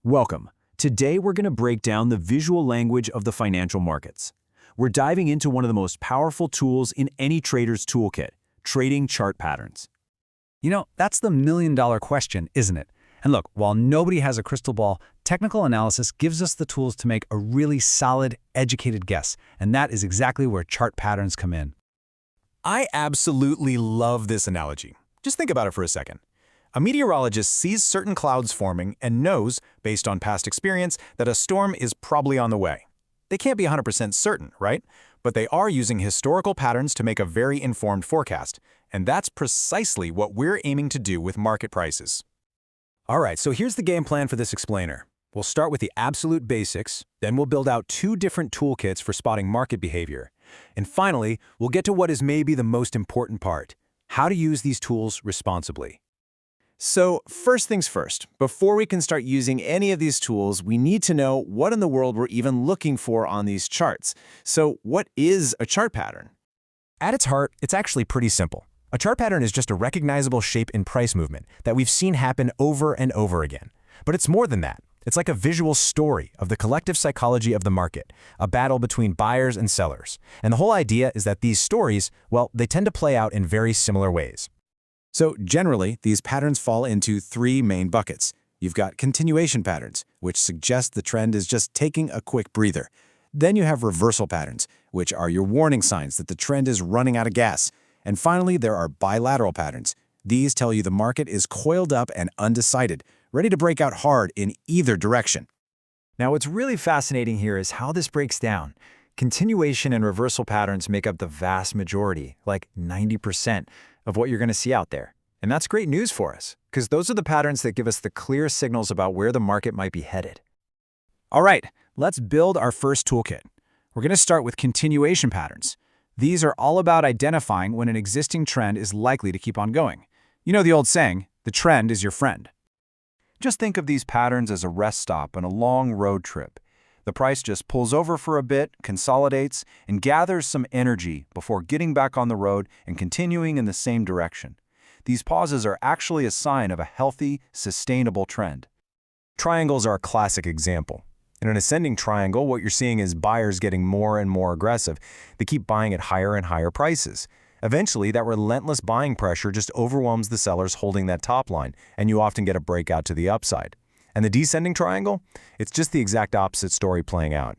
Welcome. Today we're going to break down the visual language of the financial markets. We're diving into one of the most powerful tools in any trader's toolkit, trading chart patterns. That's the million-dollar question, isn't it? And look, while nobody has a crystal ball, technical analysis gives us the tools to make a really solid, educated guess, and that is exactly where chart patterns come in. I absolutely love this analogy. Just think about it for a second. A meteorologist sees certain clouds forming and knows, based on past experience, that a storm is probably on the way. They can't be 100% certain, right? But they are using historical patterns to make a very informed forecast, and that's precisely what we're aiming to do with market prices. All right, so here's the game plan for this explainer. We'll start with the absolute basics, then we'll build out two different toolkits for spotting market behavior. And finally, we'll get to what is maybe the most important part, how to use these tools responsibly. So first things first, before we can start using any of these tools, we need to know what in the world we're even looking for on these charts. So what is a chart pattern? At its heart, it's actually pretty simple. A chart pattern is just a recognizable shape in price movement that we've seen happen over and over again. But it's more than that. It's like a visual story of the collective psychology of the market, a battle between buyers and sellers. And the whole idea is that these stories, well, they tend to play out in very similar ways. So generally, these patterns fall into three main buckets. You've got continuation patterns, which suggest the trend is just taking a quick breather. Then you have reversal patterns, which are your warning signs that the trend is running out of gas. And finally, there are bilateral patterns. These tell you the market is coiled up and undecided, ready to break out hard in either direction. Now, what's really fascinating here is how this breaks down. Continuation and reversal patterns make up the vast majority, like 90%, of what you're going to see out there. And that's great news for us, because those are the patterns that give us the clear signals about where the market might be headed. All right, let's build our first toolkit. We're going to start with continuation patterns. These are all about identifying when an existing trend is likely to keep on going. You know the old saying, the trend is your friend. Just think of these patterns as a rest stop on a long road trip. The price just pulls over for a bit, consolidates, and gathers some energy before getting back on the road and continuing in the same direction. These pauses are actually a sign of a healthy, sustainable trend. Triangles are a classic example. In an ascending triangle, what you're seeing is buyers getting more and more aggressive. They keep buying at higher and higher prices. Eventually, that relentless buying pressure just overwhelms the sellers holding that top line, and you often get a breakout to the upside. And the descending triangle? It's just the exact opposite story playing out.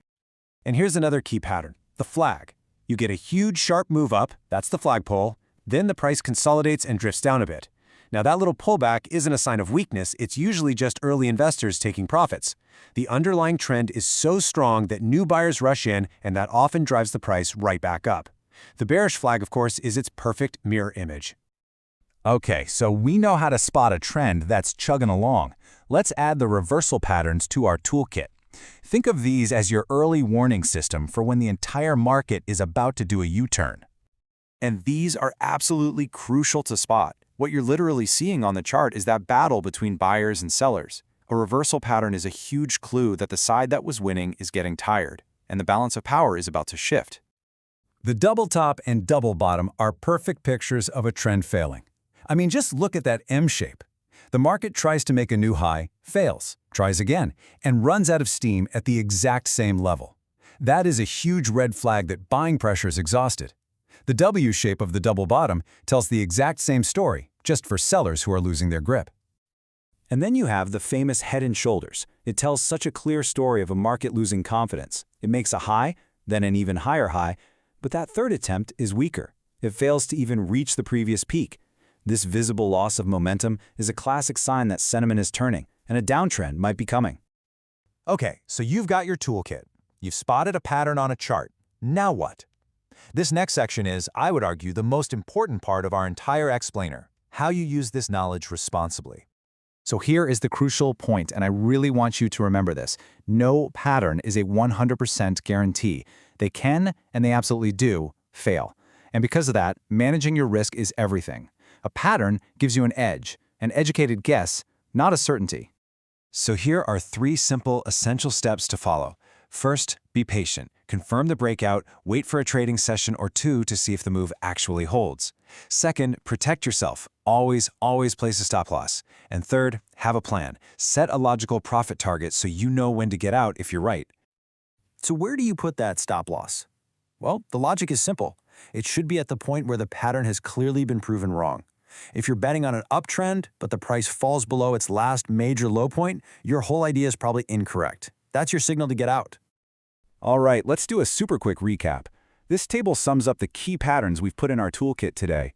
And here's another key pattern, the flag. You get a huge sharp move up, that's the flagpole, then the price consolidates and drifts down a bit. Now that little pullback isn't a sign of weakness, it's usually just early investors taking profits. The underlying trend is so strong that new buyers rush in, and that often drives the price right back up. The bearish flag, of course, is its perfect mirror image. Okay, so we know how to spot a trend that's chugging along. Let's add the reversal patterns to our toolkit. Think of these as your early warning system for when the entire market is about to do a U-turn. And these are absolutely crucial to spot. What you're literally seeing on the chart is that battle between buyers and sellers. A reversal pattern is a huge clue that the side that was winning is getting tired, and the balance of power is about to shift. The double top and double bottom are perfect pictures of a trend failing. I mean, just look at that M shape. The market tries to make a new high, fails, tries again, and runs out of steam at the exact same level. That is a huge red flag that buying pressure is exhausted. The W shape of the double bottom tells the exact same story, just for sellers who are losing their grip. And then you have the famous head and shoulders. It tells such a clear story of a market losing confidence. It makes a high, then an even higher high, but that third attempt is weaker. It fails to even reach the previous peak. This visible loss of momentum is a classic sign that sentiment is turning, and a downtrend might be coming. Okay, so you've got your toolkit. You've spotted a pattern on a chart. Now what? This next section is, I would argue, the most important part of our entire explainer, how you use this knowledge responsibly. So here is the crucial point, and I really want you to remember this. No pattern is a 100% guarantee. They can, and they absolutely do, fail. And because of that, managing your risk is everything. A pattern gives you an edge, an educated guess, not a certainty. So here are three simple, essential steps to follow. First, be patient. Confirm the breakout, wait for a trading session or two to see if the move actually holds. Second, protect yourself. Always place a stop loss. And third, have a plan. Set a logical profit target so you know when to get out if you're right. So where do you put that stop loss? Well, the logic is simple. It should be at the point where the pattern has clearly been proven wrong. If you're betting on an uptrend, but the price falls below its last major low point, your whole idea is probably incorrect. That's your signal to get out. All right, let's do a super quick recap. This table sums up the key patterns we've put in our toolkit today.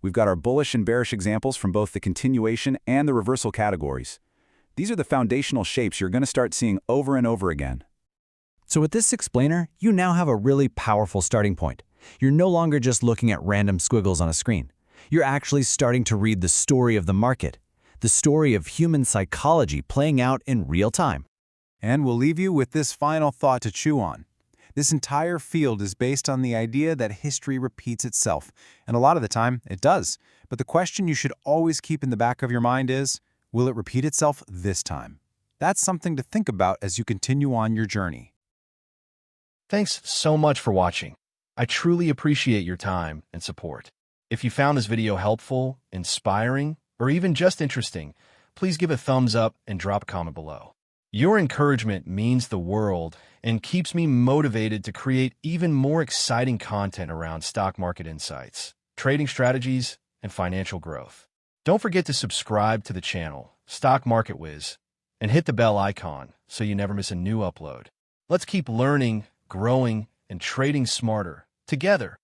We've got our bullish and bearish examples from both the continuation and the reversal categories. These are the foundational shapes you're going to start seeing over and over again. So with this explainer, you now have a really powerful starting point. You're no longer just looking at random squiggles on a screen. You're actually starting to read the story of the market, the story of human psychology playing out in real time. And we'll leave you with this final thought to chew on. This entire field is based on the idea that history repeats itself, and a lot of the time, it does. But the question you should always keep in the back of your mind is, will it repeat itself this time? That's something to think about as you continue on your journey. Thanks so much for watching. I truly appreciate your time and support. If you found this video helpful, inspiring, or even just interesting, please give a thumbs up and drop a comment below. Your encouragement means the world and keeps me motivated to create even more exciting content around stock market insights, trading strategies, and financial growth. Don't forget to subscribe to the channel, Stock Market Wiz, and hit the bell icon so you never miss a new upload. Let's keep learning, growing, and trading smarter together.